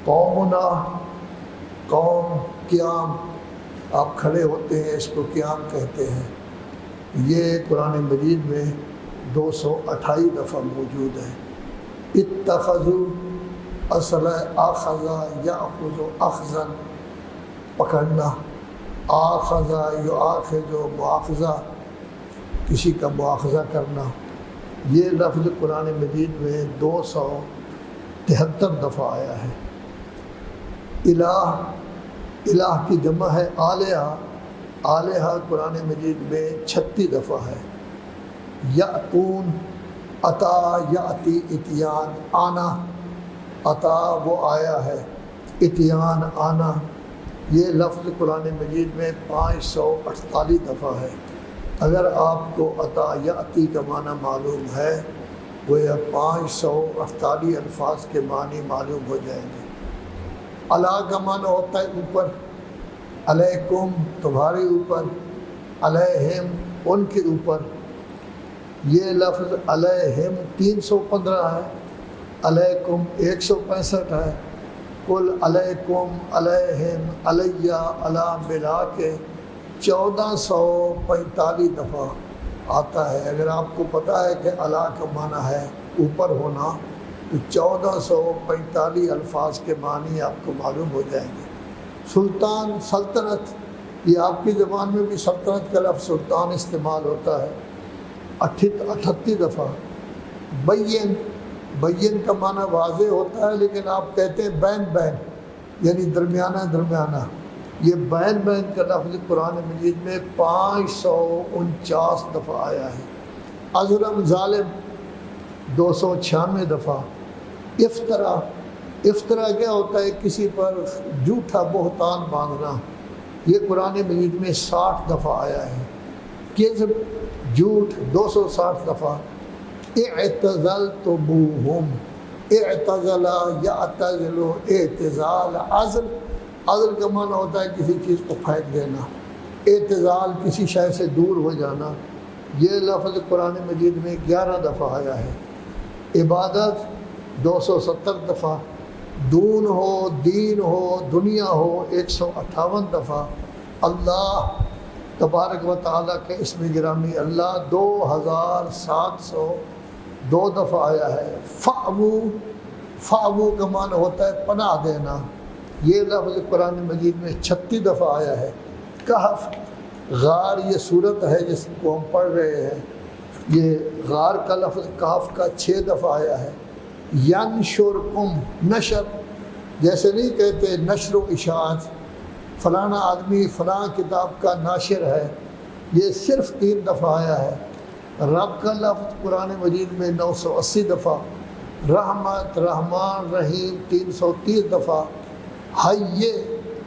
قومنا، قوم، قیام، آپ کھڑے ہوتے ہیں، اس کو قیام کہتے ہیں۔ یہ قرآن مجید میں 228 دفعہ موجود ہے۔ اتخذوا، اصل ہے آخذا یاخذ اخذا، پکڑنا، آخذا یؤاخذ مؤاخذہ، کسی کا مؤاخذہ کرنا۔ یہ لفظ قرآن مجید میں 273 دفعہ آیا ہے۔ الہ، الہ کی جمع ہے آلیہ، آلیہ قرآن مجید میں 36 دفعہ ہے۔ یأتون، عطا، یأتی، اتیان، آنا، عطا وہ آیا ہے، اتیان آنا۔ یہ لفظ قرآن مجید میں 548 دفعہ ہے۔ اگر آپ کو عطا یأتی کا معنی معلوم ہے، وہ 548 الفاظ کے معنی معلوم ہو جائیں گے۔ علی کا معنی ہوتا ہے اوپر، علیکم تمہارے اوپر، علیہم ان کے اوپر۔ یہ لفظ علیہم 315 ہے، علیکم 165 ہے۔ کل علیکم، علیہم، علیہ، علی ملا کے 1445 دفعہ آتا ہے۔ اگر آپ کو پتہ ہے کہ علی کا معنی ہے اوپر ہونا، تو 1445 الفاظ کے معنی آپ کو معلوم ہو جائیں گے۔ سلطان، سلطنت، یہ آپ کی زبان میں بھی سلطنت کا لفظ سلطان استعمال ہوتا ہے 38 دفعہ۔ بین، بین کا معنی واضح ہوتا ہے، لیکن آپ کہتے ہیں بین بین، یعنی درمیانہ درمیانہ۔ یہ بین بین کا لفظ قرآن مجید میں 549 دفعہ آیا ہے۔ اظلم، ظالم 296 دفعہ۔ افطرا، افطرا کیا ہوتا ہے؟ کسی پر جھوٹا بہتان باندھنا۔ یہ قرآن مجید میں 60 دفعہ آیا ہے۔ کذب، جھوٹ 260 دفعہ۔ اعتزلتموہم، اعتزل یعتزل، اعتزال، عزل، عزل کا معنی ہوتا ہے کسی چیز کو پھینک دینا، اعتزال کسی شے سے دور ہو جانا۔ یہ لفظ قرآن مجید میں 11 دفعہ آیا ہے۔ عبادت 270 دفعہ۔ دون ہو، دین ہو، دنیا ہو 158 دفعہ۔ اللہ تبارک و تعالیٰ کے اسم گرامی اللہ 2702 دفعہ آیا ہے۔ فأوو، فأوو کا معنی ہوتا ہے پناہ دینا۔ یہ لفظ قرآن مجید میں 36 دفعہ آیا ہے۔ کہف، غار یہ صورت ہے جس کو ہم پڑھ رہے ہیں، یہ غار کا لفظ کہف کا 6 دفعہ آیا ہے۔ ینشرکم، نشر، جیسے نہیں کہتے نشر و اشاعت، فلانا آدمی فلاں کتاب کا ناشر ہے، یہ صرف 3 دفعہ آیا ہے۔ رب کا لفظ قرآن مجید میں 980 دفعہ۔ رحمت، رحمان، رحیم 330 دفعہ۔ حیے،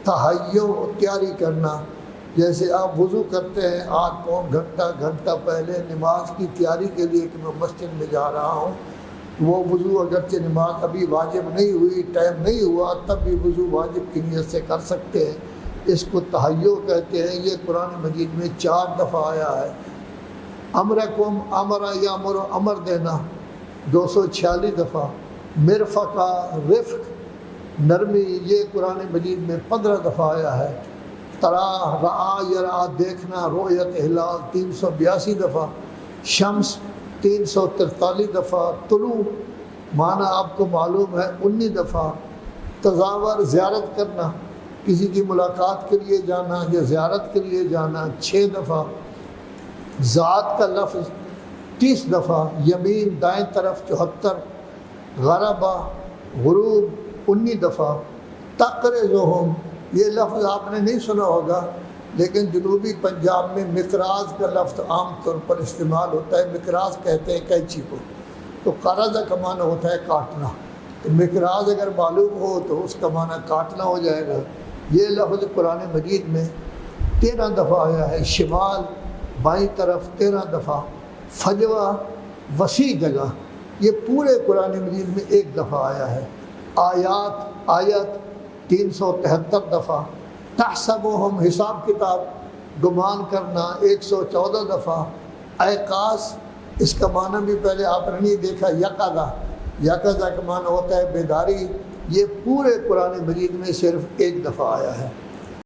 تحیو تیاری کرنا، جیسے آپ وضو کرتے ہیں 8 پون گھنٹہ پہلے نماز کی تیاری کے لیے کہ میں مسجد میں جا رہا ہوں، وہ وضو اگرچہ نماز ابھی واجب نہیں ہوئی، ٹائم نہیں ہوا، تب بھی وضو واجب کی نیت سے کر سکتے ہیں، اس کو تحیو کہتے ہیں۔ یہ قرآن مجید میں 4 دفعہ آیا ہے۔ امرکم، امرا یامر، امر دینا 246 دفعہ۔ مرفقہ، رفق نرمی، یہ قرآن مجید میں 15 دفعہ آیا ہے۔ ترا، رعا، یرا دیکھنا، رؤیت ہلال 382 دفعہ۔ شمس 343 دفعہ۔ طلوع معنی آپ کو معلوم ہے 19 دفعہ۔ تزاور، زیارت کرنا، کسی کی ملاقات کے لیے جانا یا زیارت کے لیے جانا 6 دفعہ۔ ذات کا لفظ 30 دفعہ۔ یمین دائیں طرف 74۔ غربا، غروب 19 دفعہ۔ تقرضہم، یہ لفظ آپ نے نہیں سنا ہوگا، لیکن جنوبی پنجاب میں مقراض کا لفظ عام طور پر استعمال ہوتا ہے۔ مقراض کہتے ہیں کینچی کو، تو قرض کا معنی ہوتا ہے کاٹنا، تو مقراض اگر معلوم ہو تو اس کا معنی کاٹنا ہو جائے گا۔ یہ لفظ قرآن مجید میں 13 دفعہ آیا ہے۔ شمال بائیں طرف 13 دفعہ۔ فجوہ، وسیع جگہ، یہ پورے قرآن مجید میں 1 دفعہ آیا ہے۔ آیات، آیت 373 دفعہ۔ تحسبہم، حساب کتاب، گمان کرنا 114 دفعہ۔ ایقاظ، اس کا معنی بھی پہلے آپ نے نہیں دیکھا، یقظہ، یقظہ کا معنی ہوتا ہے بیداری، یہ پورے قرآن مجید میں صرف ایک دفعہ آیا ہے۔